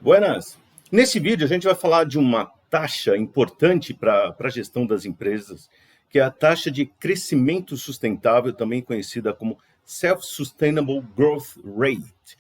Buenas! Nesse vídeo a gente vai falar de uma taxa importante para a gestão das empresas, que é a taxa de crescimento sustentável, também conhecida como Self-Sustainable Growth Rate.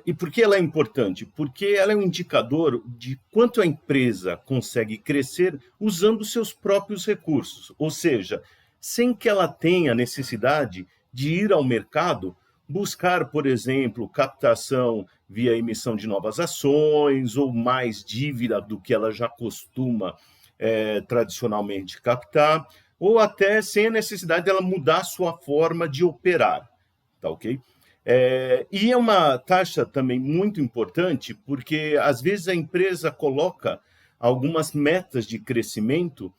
E por que ela é importante? Porque ela é um indicador de quanto a empresa consegue crescer usando seus próprios recursos, ou seja, sem que ela tenha necessidade de ir ao mercado buscar, por exemplo, captação via emissão de novas ações ou mais dívida do que ela já costuma tradicionalmente captar, ou até sem a necessidade dela mudar sua forma de operar, tá ok? E é uma taxa também muito importante, porque às vezes a empresa coloca algumas metas de crescimento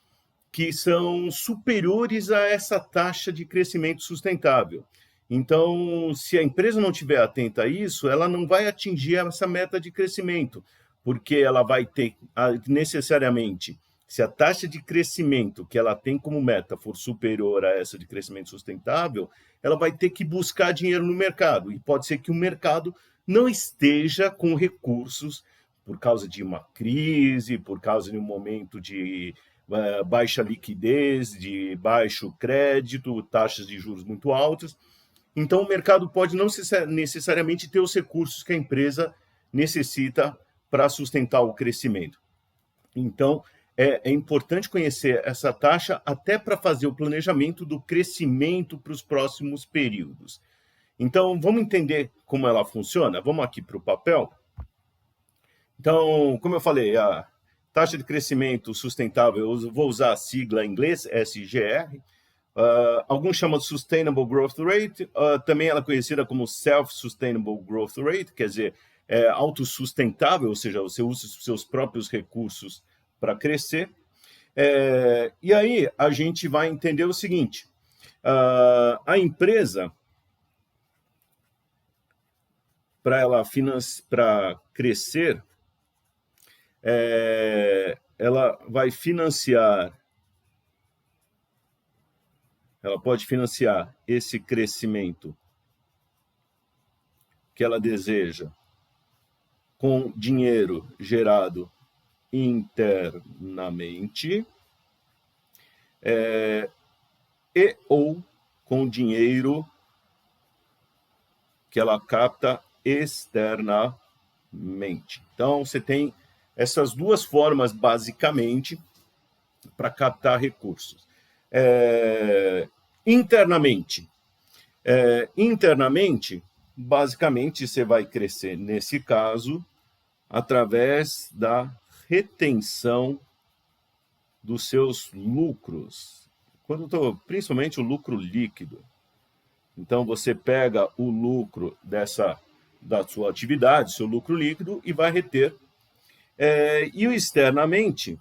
que são superiores a essa taxa de crescimento sustentável. Então, se a empresa não estiver atenta a isso, ela não vai atingir essa meta de crescimento, porque ela vai ter necessariamente, se a taxa de crescimento que ela tem como meta for superior a essa de crescimento sustentável, ela vai ter que buscar dinheiro no mercado. E pode ser que o mercado não esteja com recursos por causa de uma crise, por causa de um momento de baixa liquidez, de baixo crédito, taxas de juros muito altas. Então, o mercado pode não necessariamente ter os recursos que a empresa necessita para sustentar o crescimento. Então, é importante conhecer essa taxa até para fazer o planejamento do crescimento para os próximos períodos. Então, vamos entender como ela funciona? Vamos aqui para o papel. Então, como eu falei, a taxa de crescimento sustentável, eu vou usar a sigla em inglês, SGR. Alguns chamam de Sustainable Growth Rate, também ela é conhecida como Self-Sustainable Growth Rate, quer dizer, autossustentável, ou seja, você usa os seus próprios recursos para crescer. E aí a gente vai entender o seguinte, a empresa, para crescer, ela vai financiar, ela pode financiar esse crescimento que ela deseja com dinheiro gerado internamente e ou com dinheiro que ela capta externamente. Então, você tem essas duas formas, basicamente, para captar recursos. Internamente, basicamente, você vai crescer, nesse caso, através da retenção dos seus lucros, principalmente o lucro líquido. Então, você pega o lucro da sua atividade, seu lucro líquido, e vai reter. E o externamente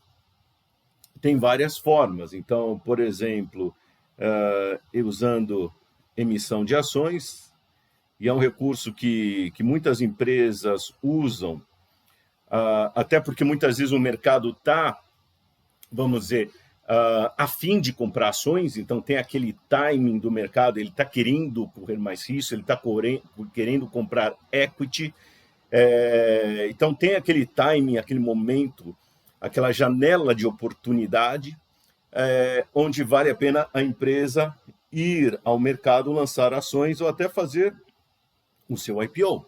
tem várias formas. Então, por exemplo, usando emissão de ações, e é um recurso que muitas empresas usam, até porque muitas vezes o mercado está, vamos dizer, a fim de comprar ações, então tem aquele timing do mercado, ele está querendo correr mais risco, ele está querendo comprar equity, então tem aquele timing, aquele momento, aquela janela de oportunidade, onde vale a pena a empresa ir ao mercado, lançar ações ou até fazer o seu IPO.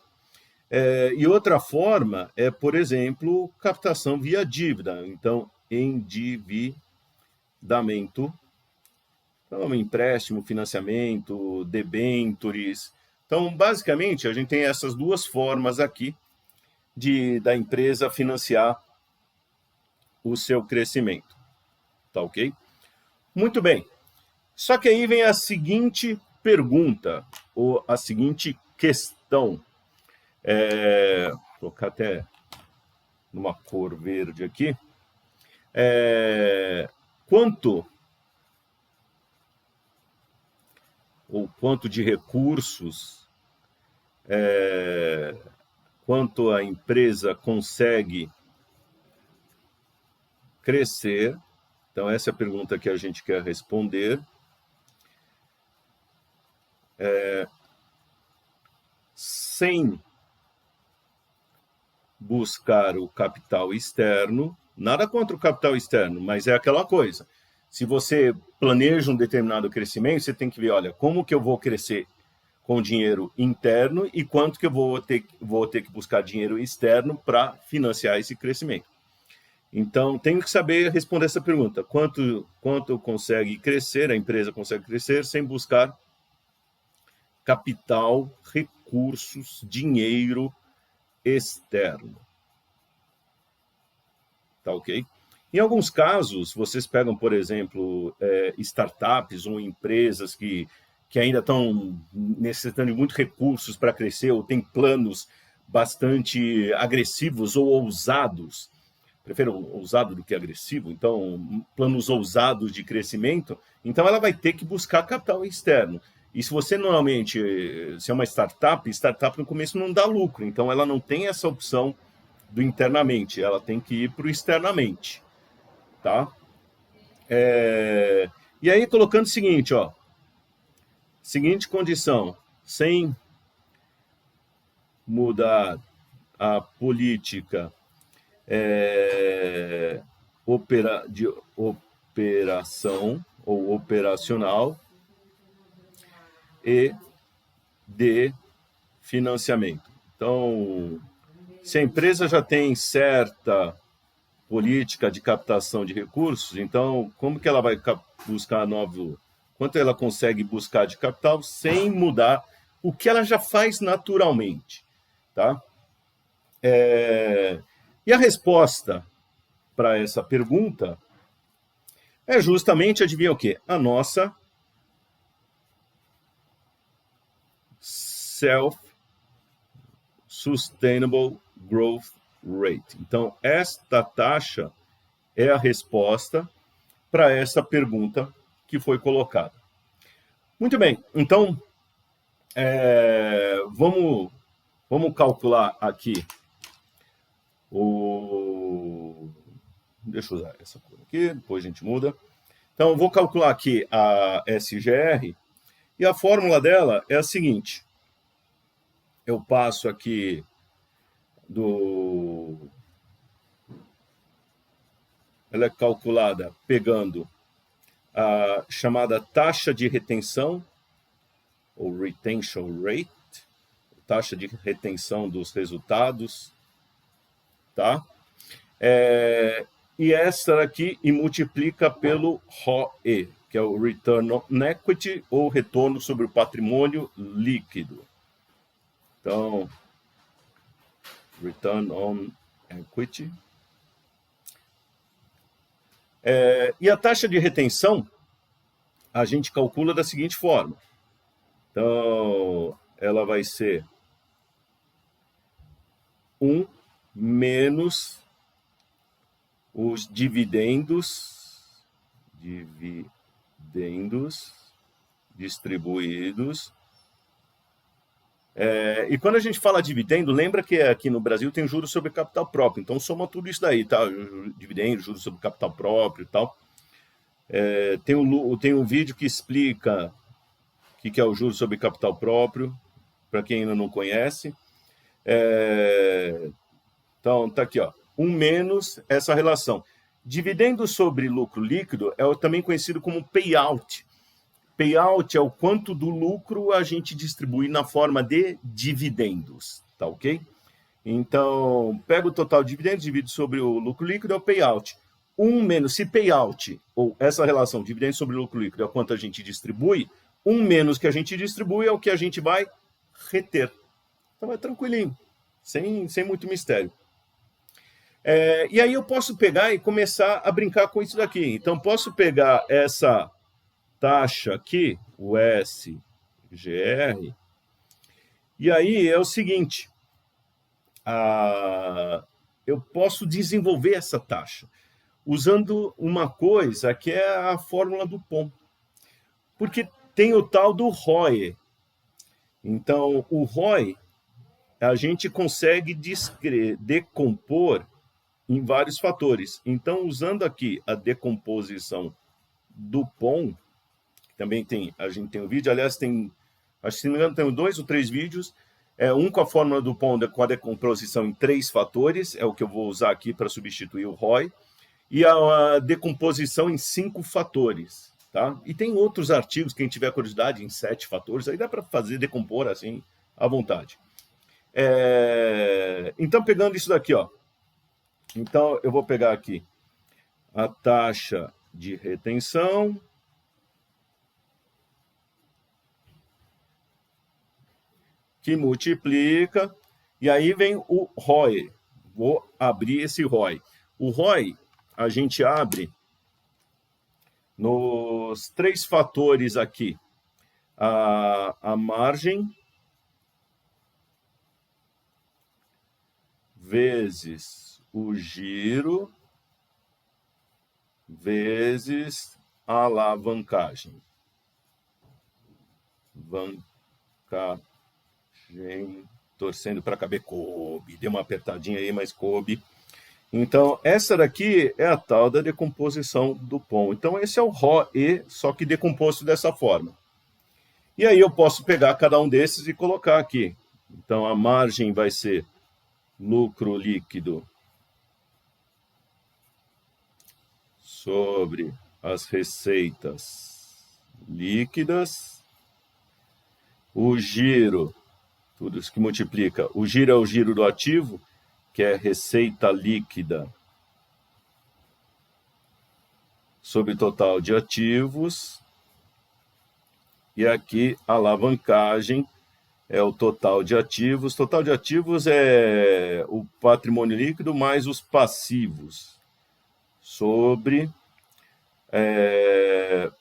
E outra forma é, por exemplo, captação via dívida, então endividamento, então, empréstimo, financiamento, debentures. Então, basicamente, a gente tem essas duas formas aqui da empresa financiar o seu crescimento. Tá ok? Muito bem. Só que aí vem a seguinte pergunta, ou a seguinte questão. Vou colocar até numa cor verde aqui. Quanto de recursos, quanto a empresa consegue crescer? Então, essa é a pergunta que a gente quer responder. Sem buscar o capital externo, nada contra o capital externo, mas é aquela coisa. Se você planeja um determinado crescimento, você tem que ver, olha, como que eu vou crescer com dinheiro interno e quanto que eu vou ter que buscar dinheiro externo para financiar esse crescimento. Então, tenho que saber responder essa pergunta. Quanto consegue crescer, a empresa consegue crescer sem buscar capital, recursos, dinheiro externo. Tá ok? Em alguns casos, vocês pegam, por exemplo, startups ou empresas que ainda estão necessitando de muitos recursos para crescer ou têm planos bastante agressivos ou ousados. Prefiro ousado do que agressivo, então, planos ousados de crescimento, então ela vai ter que buscar capital externo. E se você normalmente, se é uma startup no começo não dá lucro, então ela não tem essa opção do internamente, ela tem que ir para o externamente, tá? E aí colocando o seguinte, ó, seguinte condição, sem mudar a política de operação ou operacional e de financiamento. Então, se a empresa já tem certa política de captação de recursos, então como que ela vai buscar quanto ela consegue buscar de capital sem mudar o que ela já faz naturalmente, tá? E a resposta para essa pergunta é justamente, adivinha o quê? A nossa Self-Sustainable Growth Rate. Então, esta taxa é a resposta para essa pergunta que foi colocada. Muito bem, então, vamos calcular aqui Deixa eu usar essa cor aqui, depois a gente muda. Então, eu vou calcular aqui a SGR, e a fórmula dela é a seguinte. Eu passo aqui ela é calculada pegando a chamada taxa de retenção, ou retention rate, taxa de retenção dos resultados, tá? E essa aqui e multiplica pelo ROE, que é o Return on Equity, ou retorno sobre o patrimônio líquido. Então, Return on Equity. E a taxa de retenção, a gente calcula da seguinte forma. Então, ela vai ser 1 menos os dividendos distribuídos. E quando a gente fala dividendo, lembra que aqui no Brasil tem juros sobre capital próprio. Então, soma tudo isso daí, tá? Dividendo, juros sobre capital próprio e tal. Tem um vídeo que explica o que é o juros sobre capital próprio, para quem ainda não conhece. Então, tá aqui, ó. 1 menos essa relação. Dividendo sobre lucro líquido é também conhecido como payout. Payout é o quanto do lucro a gente distribui na forma de dividendos, tá ok? Então, pega o total de dividendos, divide sobre o lucro líquido, é o payout. 1 menos, se payout, ou essa relação, dividendos sobre lucro líquido, é o quanto a gente distribui, 1 menos que a gente distribui é o que a gente vai reter. Então, é tranquilinho, sem muito mistério. E aí eu posso pegar e começar a brincar com isso daqui. Então, posso pegar essa taxa aqui, o SGR, e aí é o seguinte, eu posso desenvolver essa taxa usando uma coisa que é a fórmula do POM. Porque tem o tal do ROE. Então, o ROE, a gente consegue decompor em vários fatores. Então, usando aqui a decomposição do POM, também a gente tem um vídeo, aliás, acho que se não me engano, tem 2 ou 3 vídeos, Um com a fórmula do Pond com a decomposição em 3 fatores, é o que eu vou usar aqui para substituir o ROI, e a decomposição em 5 fatores. Tá? E tem outros artigos, quem tiver curiosidade, em 7 fatores, aí dá para fazer, decompor assim, à vontade. Então, pegando isso daqui, ó. Então, eu vou pegar aqui a taxa de retenção, que multiplica, e aí vem o ROI. Vou abrir esse ROI. O ROI, a gente abre nos 3 fatores aqui. A margem vezes o giro vezes a alavancagem. Torcendo para caber, coube. Deu uma apertadinha aí, mas coube. Então, essa daqui é a tal da decomposição do Pond. Então, esse é o ROE, só que decomposto dessa forma. E aí eu posso pegar cada um desses e colocar aqui. Então, a margem vai ser lucro líquido sobre as receitas líquidas. O giro, tudo isso que multiplica. O giro é o giro do ativo, que é receita líquida sobre total de ativos. E aqui a alavancagem é o total de ativos. Total de ativos é o patrimônio líquido mais os passivos sobre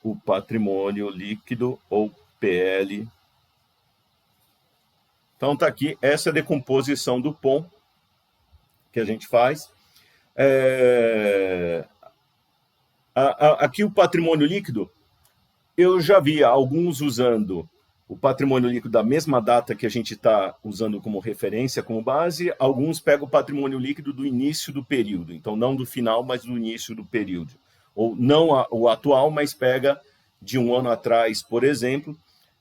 o patrimônio líquido ou PL. Então está aqui, essa é a decomposição do POM que a gente faz. Aqui o patrimônio líquido, eu já vi alguns usando o patrimônio líquido da mesma data que a gente está usando como referência, como base. Alguns pegam o patrimônio líquido do início do período, então não do final, mas do início do período. Ou não o atual, mas pega de um ano atrás, por exemplo.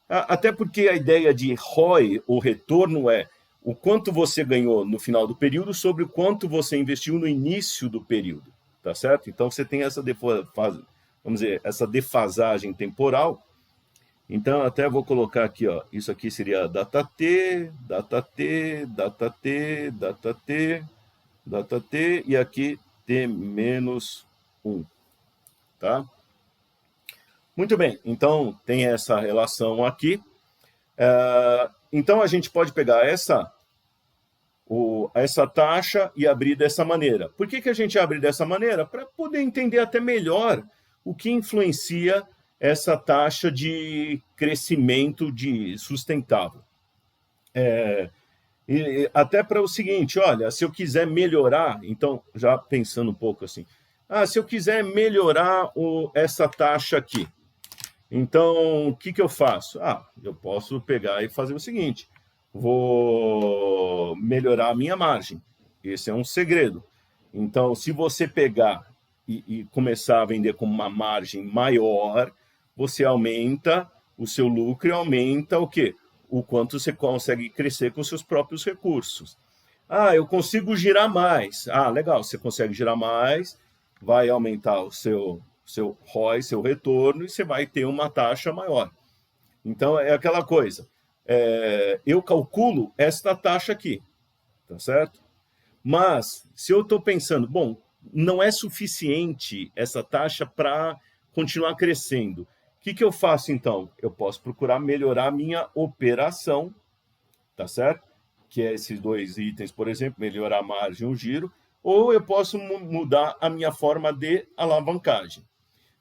Até porque a ideia de ROI, o retorno, é o quanto você ganhou no final do período sobre o quanto você investiu no início do período, tá certo? Então, você tem essa essa defasagem temporal. Então, até vou colocar aqui, ó, isso aqui seria data T, data T, data T, data T, data T, e aqui T-1, tá? Muito bem, então tem essa relação aqui. Então, a gente pode pegar essa taxa e abrir dessa maneira. Por que a gente abre dessa maneira? Para poder entender até melhor o que influencia essa taxa de crescimento sustentável. E até para o seguinte, olha, se eu quiser melhorar, então, já pensando um pouco assim, se eu quiser melhorar essa taxa aqui, então, o que eu faço? Eu posso pegar e fazer o seguinte, vou melhorar a minha margem. Esse é um segredo. Então, se você pegar e começar a vender com uma margem maior, você aumenta o seu lucro e aumenta o quê? O quanto você consegue crescer com seus próprios recursos. Eu consigo girar mais. Legal, você consegue girar mais, vai aumentar o seu ROI, seu retorno, e você vai ter uma taxa maior. Então, é aquela coisa. Eu calculo esta taxa aqui, tá certo? Mas, se eu estou pensando, bom, não é suficiente essa taxa para continuar crescendo. O que eu faço, então? Eu posso procurar melhorar a minha operação, tá certo? Que é esses 2 itens, por exemplo, melhorar a margem, o giro, ou eu posso mudar a minha forma de alavancagem.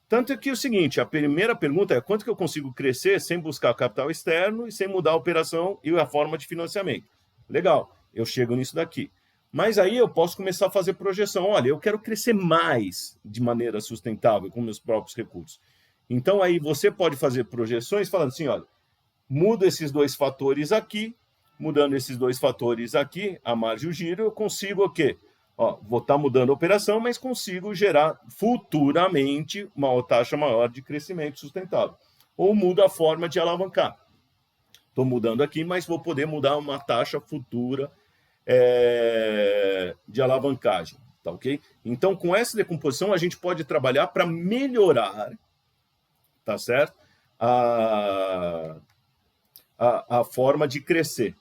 Tanto que é o seguinte, a primeira pergunta é quanto que eu consigo crescer sem buscar capital externo e sem mudar a operação e a forma de financiamento. Legal, eu chego nisso daqui. Mas aí eu posso começar a fazer projeção. Olha, eu quero crescer mais de maneira sustentável com meus próprios recursos. Então aí você pode fazer projeções falando assim, olha, muda esses 2 fatores aqui, mudando esses 2 fatores aqui, a margem e o giro, eu consigo o quê? Vou estar mudando a operação, mas consigo gerar futuramente uma taxa maior de crescimento sustentável. Ou muda a forma de alavancar. Estou mudando aqui, mas vou poder mudar uma taxa futura de alavancagem, tá ok? Então, com essa decomposição, a gente pode trabalhar para melhorar, tá certo? A forma de crescer.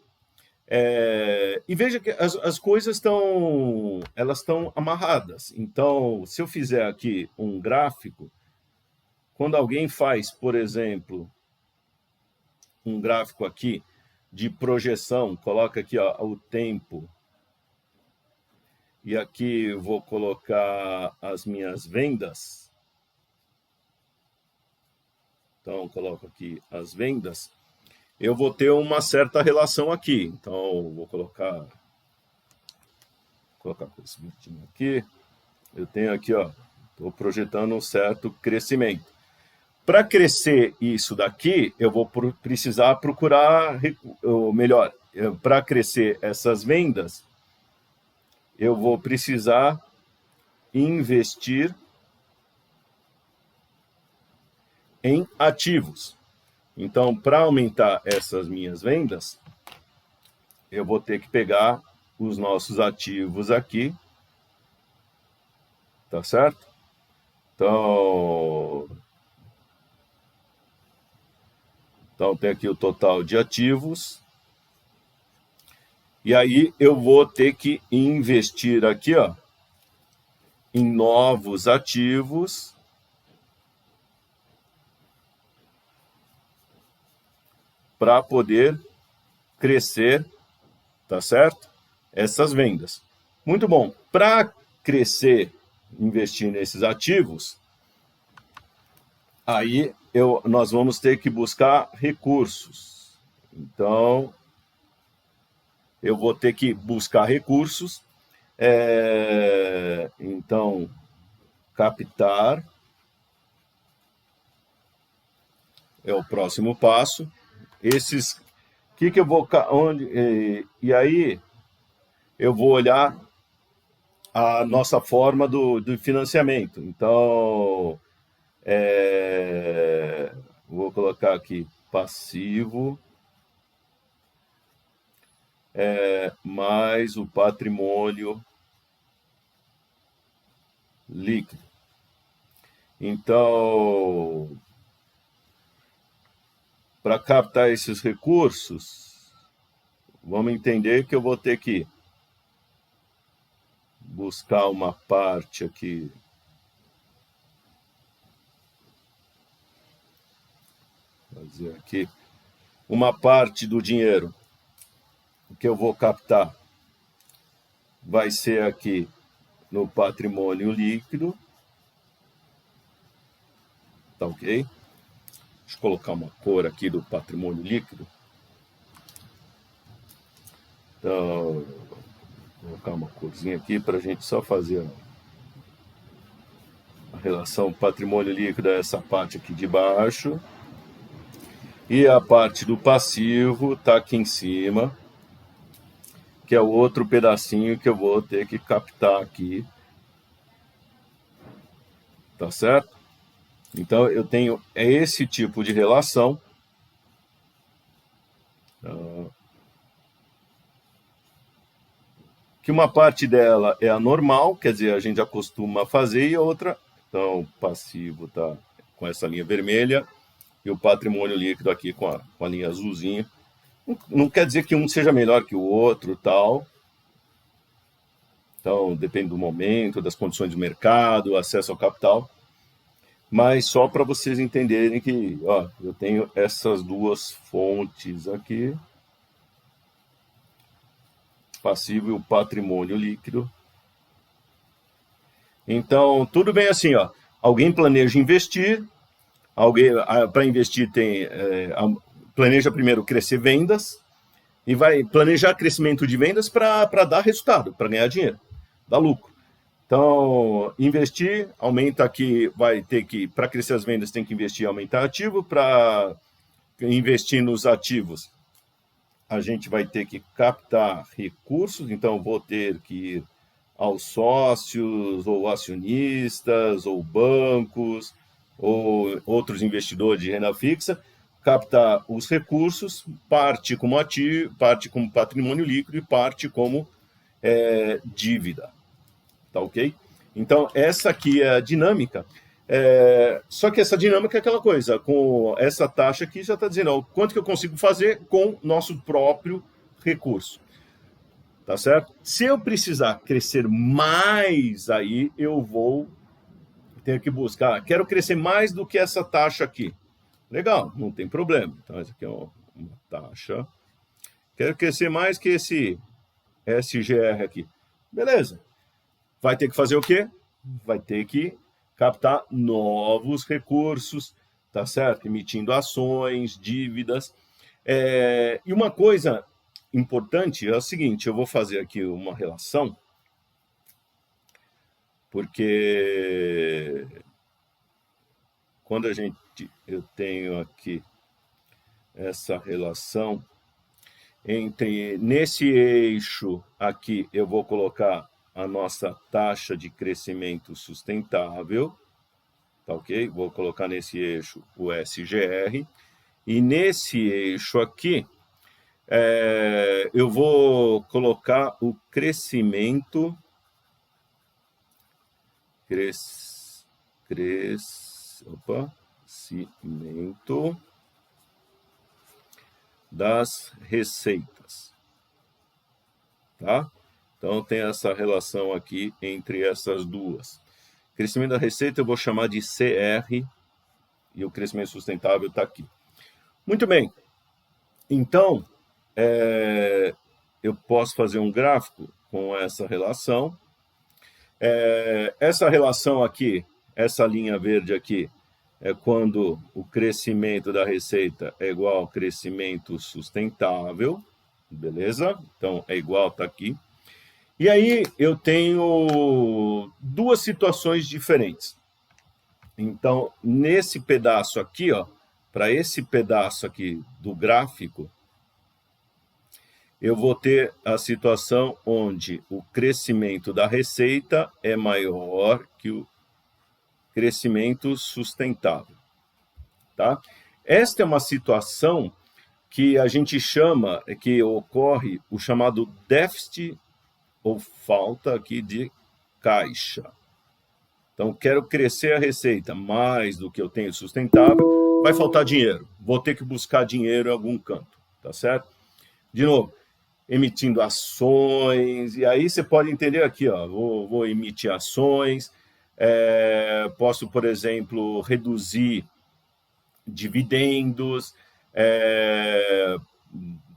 E veja que as coisas elas estão amarradas. Então, se eu fizer aqui um gráfico, quando alguém faz, por exemplo, um gráfico aqui de projeção, coloca aqui ó, o tempo, e aqui eu vou colocar as minhas vendas. Então, coloco aqui as vendas. Eu vou ter uma certa relação aqui. Então, vou colocar com esse bonitinho aqui. Eu tenho aqui, ó, estou projetando um certo crescimento. Para crescer isso daqui, eu vou precisar procurar, ou melhor, para crescer essas vendas, eu vou precisar investir em ativos. Então, para aumentar essas minhas vendas, eu vou ter que pegar os nossos ativos aqui, tá certo? Então tem aqui o total de ativos. E aí eu vou ter que investir aqui, ó, em novos ativos para poder crescer, tá certo? Essas vendas. Muito bom. Para crescer, investir nesses ativos, aí nós vamos ter que buscar recursos. Então, eu vou ter que buscar recursos. Então, captar é o próximo passo. Que eu vou e aí eu vou olhar a nossa forma do financiamento. Então, vou colocar aqui passivo mais o patrimônio líquido. Então, para captar esses recursos, vamos entender que eu vou ter que buscar uma parte aqui fazer aqui uma parte do dinheiro que eu vou captar vai ser aqui no patrimônio líquido, tá ok? Deixa eu colocar uma cor aqui do patrimônio líquido. Então, vou colocar uma corzinha aqui para a gente só fazer a relação patrimônio líquido é essa parte aqui de baixo. E a parte do passivo está aqui em cima, que é o outro pedacinho que eu vou ter que captar aqui. Tá certo? Então, eu tenho esse tipo de relação. Que uma parte dela é a normal, quer dizer, a gente acostuma fazer, e a outra, então, o passivo está com essa linha vermelha, e o patrimônio líquido aqui com a linha azulzinha. Não quer dizer que um seja melhor que o outro, tal. Então, depende do momento, das condições do mercado, acesso ao capital. Mas só para vocês entenderem que ó, eu tenho essas duas fontes aqui, passivo e o patrimônio líquido. Então, tudo bem assim, ó. Alguém planeja investir, para investir planeja primeiro crescer vendas e vai planejar crescimento de vendas para dar resultado, para ganhar dinheiro, dar lucro. Então, investir, aumenta aqui, vai ter que, para crescer as vendas, tem que investir e aumentar ativo. Para investir nos ativos, a gente vai ter que captar recursos, então vou ter que ir aos sócios, ou acionistas, ou bancos, ou outros investidores de renda fixa, captar os recursos, parte como ativo, parte como patrimônio líquido e parte como dívida. Tá ok? Então, essa aqui é a dinâmica. Só que essa dinâmica é aquela coisa, com essa taxa aqui já está dizendo ó, quanto que eu consigo fazer com nosso próprio recurso. Tá certo? Se eu precisar crescer mais, aí eu vou ter que buscar. Quero crescer mais do que essa taxa aqui. Legal, não tem problema. Então, essa aqui é uma taxa. Quero crescer mais que esse SGR aqui. Beleza. Vai ter que fazer o quê? Vai ter que captar novos recursos, tá certo? Emitindo ações, dívidas. E uma coisa importante é o seguinte, eu vou fazer aqui uma relação, porque quando eu tenho aqui essa relação entre, nesse eixo aqui, eu vou colocar a nossa taxa de crescimento sustentável, tá ok? Vou colocar nesse eixo o SGR, e nesse eixo aqui, eu vou colocar o crescimento das receitas, tá? Então, tem essa relação aqui entre essas duas. Crescimento da receita eu vou chamar de CR, e o crescimento sustentável está aqui. Muito bem. Então, eu posso fazer um gráfico com essa relação. Essa relação aqui, essa linha verde aqui, é quando o crescimento da receita é igual ao crescimento sustentável, beleza? Então, é igual, está aqui. E aí, eu tenho duas situações diferentes. Então, nesse pedaço aqui, ó, para esse pedaço aqui do gráfico, eu vou ter a situação onde o crescimento da receita é maior que o crescimento sustentável, tá? Esta é uma situação que a gente chama, que ocorre o chamado déficit ou falta aqui de caixa. Então, quero crescer a receita mais do que eu tenho sustentável, vai faltar dinheiro. Vou ter que buscar dinheiro em algum canto, tá certo? De novo, emitindo ações, e aí você pode entender aqui, ó, vou emitir ações, posso, por exemplo, reduzir dividendos,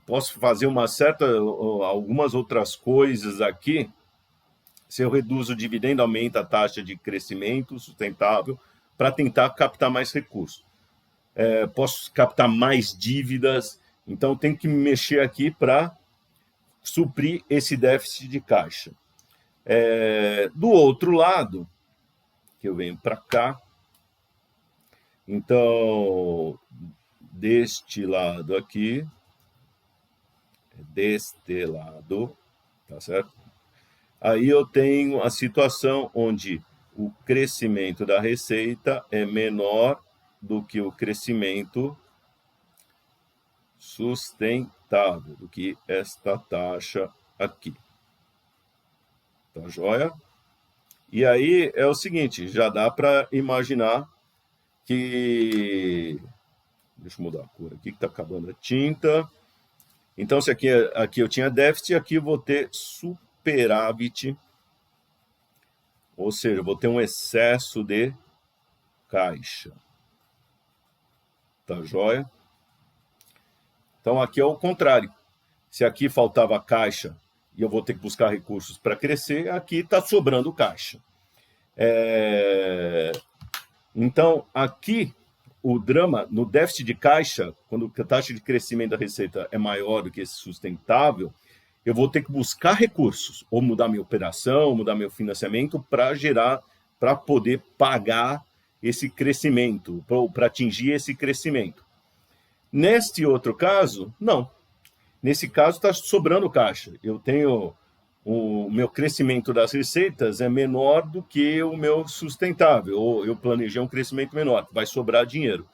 posso fazer algumas outras coisas aqui. Se eu reduzo o dividendo, aumenta a taxa de crescimento sustentável para tentar captar mais recursos. Posso captar mais dívidas, então tem que me mexer aqui para suprir esse déficit de caixa. Do outro lado, que eu venho para cá, então, deste lado aqui, deste lado, tá certo? Aí eu tenho a situação onde o crescimento da receita é menor do que o crescimento sustentável, do que esta taxa aqui. Tá joia? E aí é o seguinte, já dá para imaginar que... Deixa eu mudar a cor aqui, que está acabando a tinta. Então, se aqui eu tinha déficit, aqui eu vou ter superávit, ou seja, eu vou ter um excesso de caixa. Tá joia? Então, aqui é o contrário. Se aqui faltava caixa e eu vou ter que buscar recursos para crescer, aqui está sobrando caixa. Então, aqui, o drama, no déficit de caixa, quando a taxa de crescimento da receita é maior do que esse sustentável, eu vou ter que buscar recursos, ou mudar minha operação, mudar meu financiamento, para poder pagar esse crescimento, para atingir esse crescimento. Neste outro caso, não. Nesse caso, está sobrando caixa. Eu tenho o meu crescimento das receitas é menor do que o meu sustentável, ou eu planejei um crescimento menor, vai sobrar dinheiro.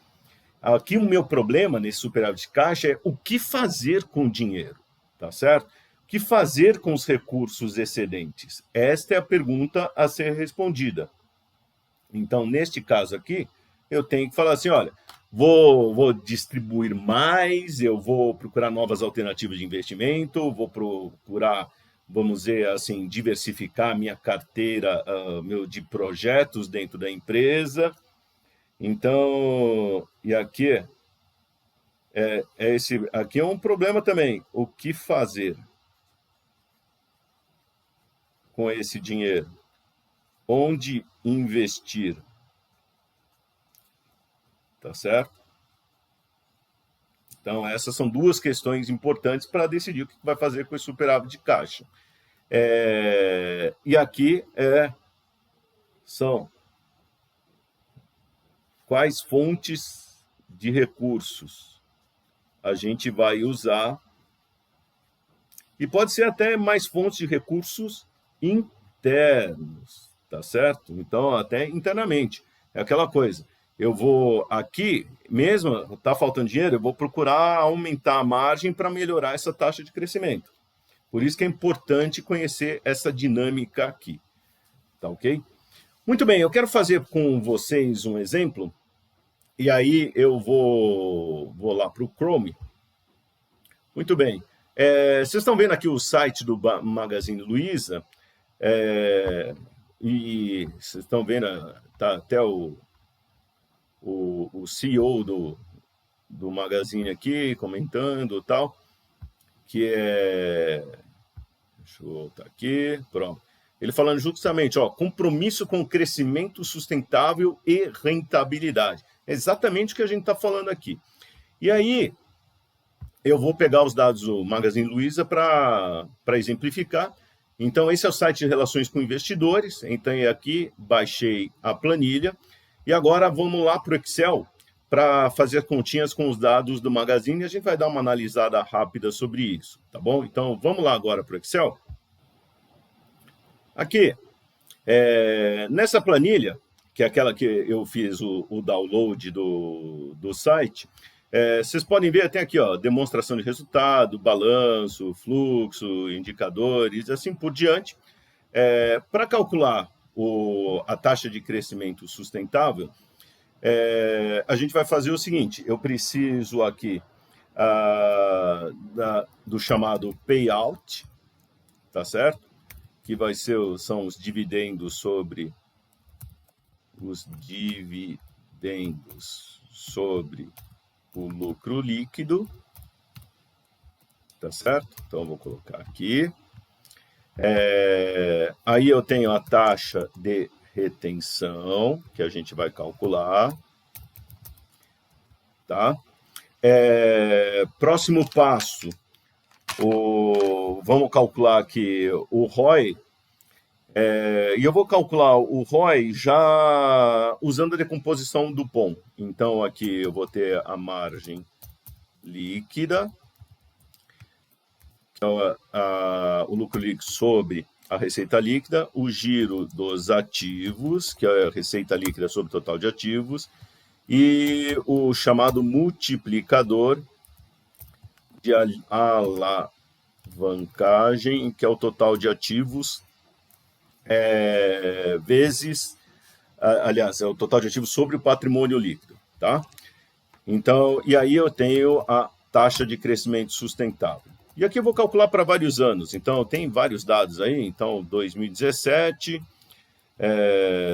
Aqui o meu problema nesse superávit de caixa é o que fazer com o dinheiro, tá certo? O que fazer com os recursos excedentes? Esta é a pergunta a ser respondida. Então, neste caso aqui, eu tenho que falar assim, olha, vou distribuir mais, eu vou procurar novas alternativas de investimento, vou procurar, vamos dizer assim, diversificar minha carteira de projetos dentro da empresa. Então, e aqui aqui é um problema também. O que fazer com esse dinheiro? Onde investir? Tá certo? Então, essas são duas questões importantes para decidir o que vai fazer com esse superávit de caixa. E aqui são quais fontes de recursos a gente vai usar. E pode ser até mais fontes de recursos internos, tá certo? Então, até internamente. É aquela coisa. Eu vou aqui, mesmo está faltando dinheiro, eu vou procurar aumentar a margem para melhorar essa taxa de crescimento. Por isso que é importante conhecer essa dinâmica aqui. Tá ok? Muito bem, eu quero fazer com vocês um exemplo. E aí eu vou lá para o Chrome. Muito bem. Vocês estão vendo aqui o site do Magazine Luiza. E vocês estão vendo, tá até o CEO do Magazine aqui comentando e tal, que deixa eu voltar aqui, pronto. Ele falando justamente, compromisso com crescimento sustentável e rentabilidade. É exatamente o que a gente está falando aqui. E aí, eu vou pegar os dados do Magazine Luiza para exemplificar. Então, esse é o site de relações com investidores. Então, aqui, baixei a planilha. E agora, vamos lá para o Excel para fazer continhas com os dados do Magazine. E a gente vai dar uma analisada rápida sobre isso, tá bom? Então, vamos lá agora para o Excel. Aqui, nessa planilha, que é aquela que eu fiz o download do site, vocês podem ver até aqui, demonstração de resultado, balanço, fluxo, indicadores, assim por diante. Para calcular a taxa de crescimento sustentável, a gente vai fazer o seguinte, eu preciso aqui do chamado payout, tá certo? Que são os dividendos sobre o lucro líquido, tá certo? Então, vou colocar aqui. Aí eu tenho a taxa de retenção, que a gente vai calcular, tá? Próximo passo, vamos calcular aqui o ROI, e eu vou calcular o ROI já usando a decomposição do POM. Então, aqui eu vou ter a margem líquida, então, o lucro líquido sobre a receita líquida, o giro dos ativos, que é a receita líquida sobre o total de ativos, e o chamado multiplicador de alavancagem, que é o total de ativos vezes, aliás, é o total de ativos sobre o patrimônio líquido, tá? Então, e aí eu tenho a taxa de crescimento sustentável. E aqui eu vou calcular para vários anos, então tem vários dados aí, então 2017,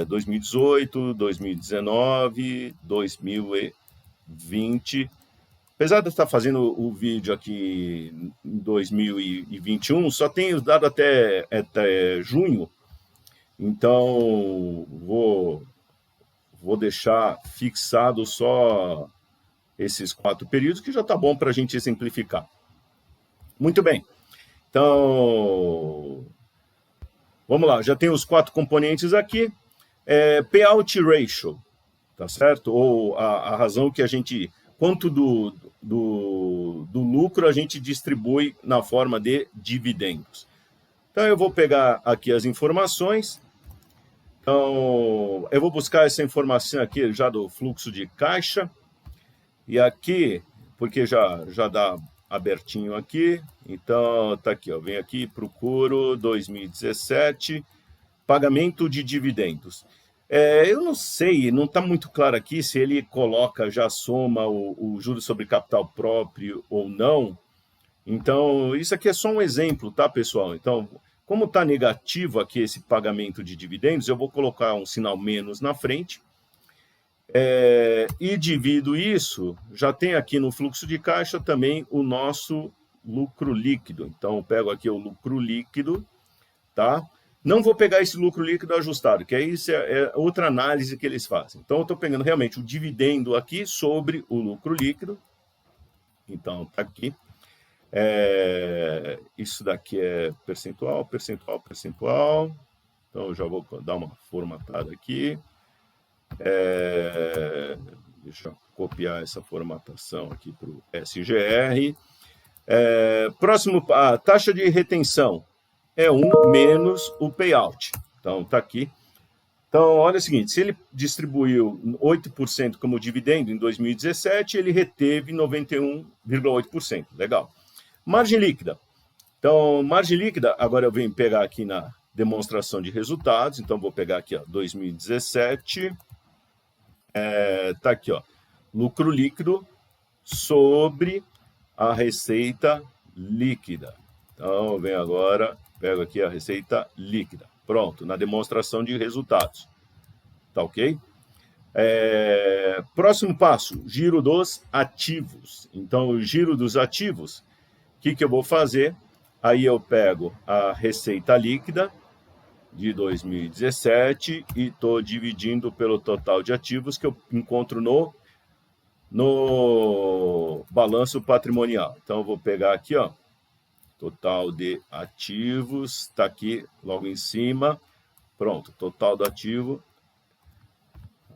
2018, 2019, 2020. Apesar de eu estar fazendo o vídeo aqui em 2021, só tem os dados até junho. Então, vou deixar fixado só esses 4 períodos, que já está bom para a gente exemplificar. Muito bem. Então, vamos lá. Já tem os 4 componentes aqui. Payout ratio, tá certo? Ou a razão que a gente... Quanto do lucro a gente distribui na forma de dividendos. Então, eu vou pegar aqui as informações. Então, eu vou buscar essa informação aqui já do fluxo de caixa. E aqui, porque já dá abertinho aqui, então tá aqui, ó, vem aqui, procuro 2017, pagamento de dividendos. Eu não sei, não está muito claro aqui se ele coloca, já soma o juros sobre capital próprio ou não. Então, isso aqui é só um exemplo, tá, pessoal? Então, como está negativo aqui esse pagamento de dividendos, eu vou colocar um sinal menos na frente. E divido isso, já tem aqui no fluxo de caixa também o nosso lucro líquido. Então, eu pego aqui o lucro líquido, tá? Não vou pegar esse lucro líquido ajustado, que aí isso é outra análise que eles fazem. Então, eu estou pegando realmente o dividendo aqui sobre o lucro líquido. Então, está aqui. Isso daqui é percentual, percentual, percentual. Então, eu já vou dar uma formatada aqui. Deixa eu copiar essa formatação aqui para o SGR. Próximo, a taxa de retenção é 1 menos o payout. Então, está aqui. Então, olha o seguinte, se ele distribuiu 8% como dividendo em 2017, ele reteve 91,8%. Legal. Margem líquida. Então, margem líquida, agora eu venho pegar aqui na demonstração de resultados. Então, vou pegar aqui, ó, 2017. Tá aqui, ó, lucro líquido sobre a receita líquida. Então, vem agora, pego aqui a receita líquida. Pronto, na demonstração de resultados. Tá ok? Próximo passo, giro dos ativos. Então, o giro dos ativos, o que eu vou fazer? Aí eu pego a receita líquida de 2017 e estou dividindo pelo total de ativos que eu encontro no balanço patrimonial. Então, eu vou pegar aqui, ó, total de ativos, está aqui logo em cima. Pronto, total do ativo.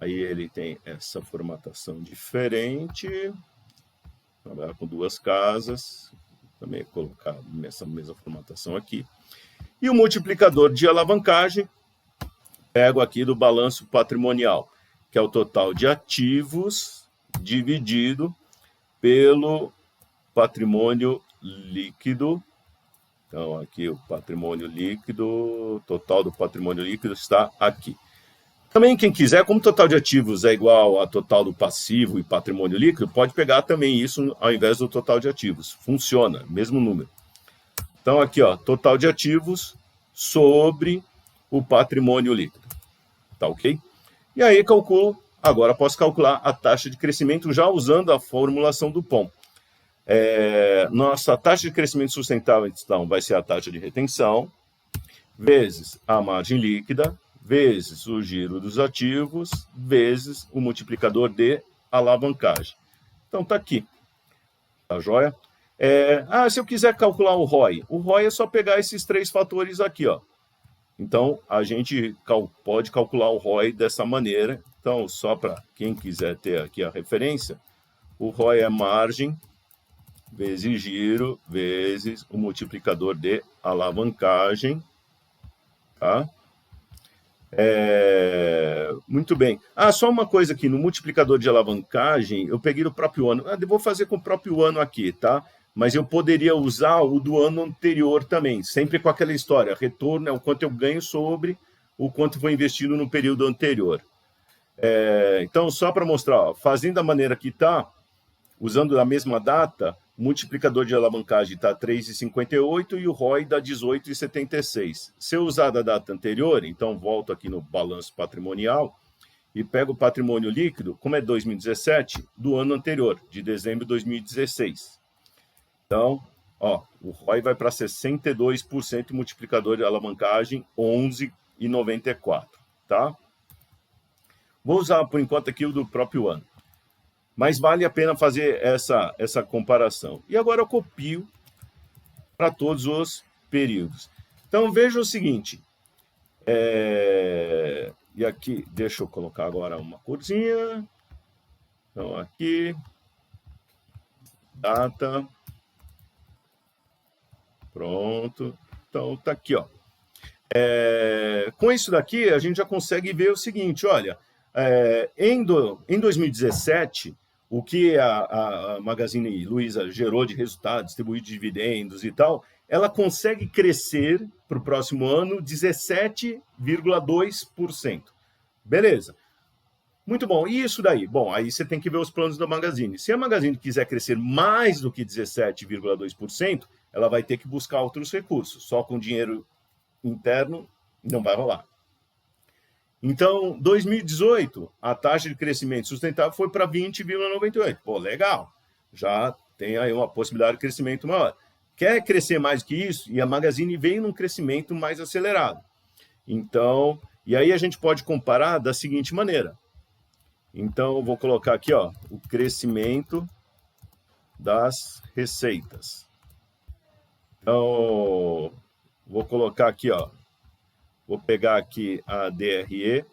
Aí ele tem essa formatação diferente. Trabalhar com duas casas. Também colocar nessa mesma formatação aqui. E o multiplicador de alavancagem, pego aqui do balanço patrimonial, que é o total de ativos dividido pelo patrimônio líquido. Então, aqui o patrimônio líquido, total do patrimônio líquido está aqui. Também, quem quiser, como total de ativos é igual a total do passivo e patrimônio líquido, pode pegar também isso ao invés do total de ativos. Funciona, mesmo número. Então, aqui, ó, total de ativos sobre o patrimônio líquido. Tá ok? E aí, calculo, agora posso calcular a taxa de crescimento já usando a formulação do POM. Nossa taxa de crescimento sustentável, então, vai ser a taxa de retenção, vezes a margem líquida, vezes o giro dos ativos, vezes o multiplicador de alavancagem. Então, tá aqui. Tá joia? Se eu quiser calcular o ROI é só pegar esses três fatores aqui, ó. Então, a gente pode calcular o ROI dessa maneira. Então, só para quem quiser ter aqui a referência, o ROI é margem vezes giro, vezes o multiplicador de alavancagem. Tá? Muito bem. Só uma coisa aqui, no multiplicador de alavancagem, eu peguei do próprio ano. Eu vou fazer com o próprio ano aqui, tá? Mas eu poderia usar o do ano anterior também, sempre com aquela história, retorno é o quanto eu ganho sobre o quanto foi investido no período anterior. Então, só para mostrar, ó, fazendo da maneira que está, usando a mesma data, o multiplicador de alavancagem está 3,58 e o ROI dá 18,76. Se eu usar da data anterior, então volto aqui no balanço patrimonial e pego o patrimônio líquido, como é 2017, do ano anterior, de dezembro de 2016. Então, ó, o ROI vai para 62% e multiplicador de alavancagem 11,94, tá? Vou usar, por enquanto, aqui o do próprio ano. Mas vale a pena fazer essa comparação. E agora eu copio para todos os períodos. Então, veja o seguinte. E aqui, deixa eu colocar agora uma corzinha. Então, aqui. Data. Pronto. Então, tá aqui, ó. Com isso daqui, a gente já consegue ver o seguinte, olha, em 2017, o que a Magazine Luiza gerou de resultado, distribuído de dividendos e tal, ela consegue crescer para o próximo ano 17,2%. Beleza. Muito bom. E isso daí? Bom, aí você tem que ver os planos da Magazine. Se a Magazine quiser crescer mais do que 17,2%, ela vai ter que buscar outros recursos. Só com dinheiro interno não vai rolar. Então, 2018, a taxa de crescimento sustentável foi para 20,98. Pô, legal. Já tem aí uma possibilidade de crescimento maior. Quer crescer mais que isso? E a Magazine veio num crescimento mais acelerado. Então, e aí a gente pode comparar da seguinte maneira. Então, eu vou colocar aqui, ó, o crescimento das receitas. Então, vou colocar aqui, ó, vou pegar aqui a DRE,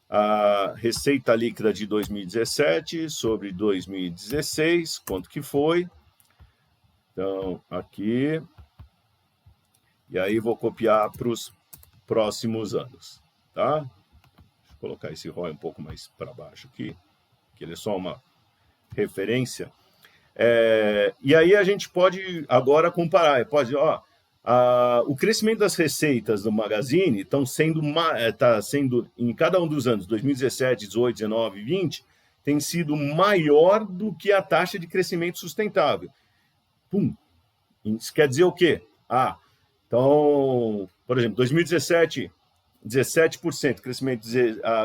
a receita líquida de 2017 sobre 2016, quanto que foi. Então, aqui. E aí vou copiar para os próximos anos, tá? Deixa eu colocar esse ROI um pouco mais para baixo aqui, que ele é só uma referência. E aí a gente pode agora comparar, pode, ó, o crescimento das receitas do Magazine está sendo, em cada um dos anos, 2017, 18, 19 e 20, tem sido maior do que a taxa de crescimento sustentável. Pum. Isso quer dizer o quê? Então, por exemplo, 2017, 17%, crescimento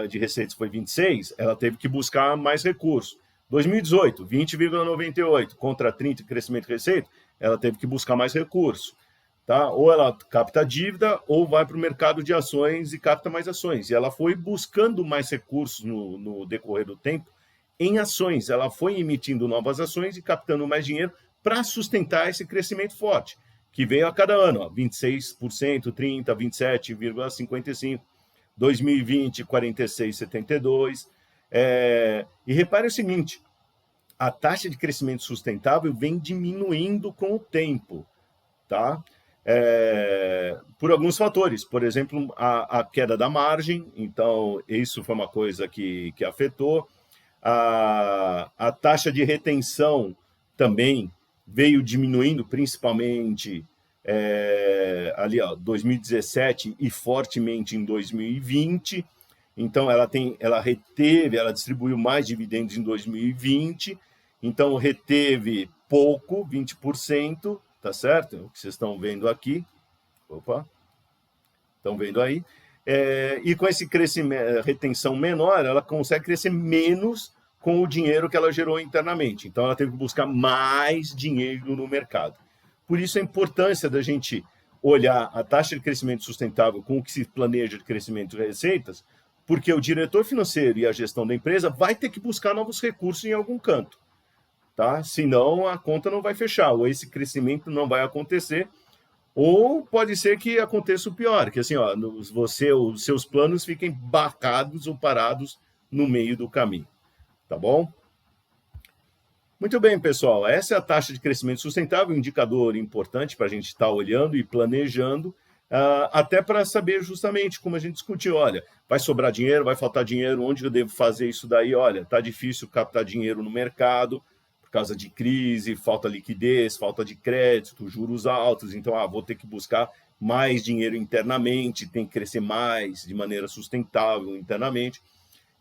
de receitas foi 26%, ela teve que buscar mais recursos. 2018, 20,98% contra 30% crescimento de receita, ela teve que buscar mais recursos. Tá? Ou ela capta dívida, ou vai para o mercado de ações e capta mais ações. E ela foi buscando mais recursos no decorrer do tempo em ações. Ela foi emitindo novas ações e captando mais dinheiro para sustentar esse crescimento forte, que veio a cada ano, ó, 26%, 30%, 27,55%, 2020, 46,72%. E repare o seguinte, a taxa de crescimento sustentável vem diminuindo com o tempo, tá? Por alguns fatores, por exemplo, a queda da margem, então isso foi uma coisa que afetou, a taxa de retenção também veio diminuindo, principalmente ali, ó, 2017 e fortemente em 2020. Então ela distribuiu mais dividendos em 2020, então reteve pouco, 20%, tá certo? O que vocês estão vendo aqui. Opa, estão vendo aí? E com esse crescimento, retenção menor, ela consegue crescer menos com o dinheiro que ela gerou internamente. Então, ela teve que buscar mais dinheiro no mercado. Por isso, a importância da gente olhar a taxa de crescimento sustentável com o que se planeja de crescimento de receitas, porque o diretor financeiro e a gestão da empresa vai ter que buscar novos recursos em algum canto. Tá? Senão, a conta não vai fechar, ou esse crescimento não vai acontecer, ou pode ser que aconteça o pior, que assim, ó, os seus planos fiquem barrados ou parados no meio do caminho. Tá bom? Muito bem, pessoal. Essa é a taxa de crescimento sustentável, um indicador importante para a gente estar olhando e planejando, até para saber justamente como a gente discutiu. Olha, vai sobrar dinheiro, vai faltar dinheiro, onde eu devo fazer isso daí? Olha, está difícil captar dinheiro no mercado por causa de crise, falta liquidez, falta de crédito, juros altos. Então, vou ter que buscar mais dinheiro internamente, tem que crescer mais de maneira sustentável internamente.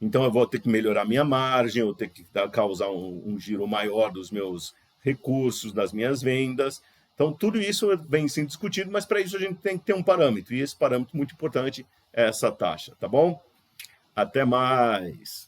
Então, eu vou ter que melhorar minha margem, eu vou ter que causar um giro maior dos meus recursos, das minhas vendas. Então, tudo isso vem sendo discutido, mas para isso a gente tem que ter um parâmetro. E esse parâmetro muito importante é essa taxa, tá bom? Até mais!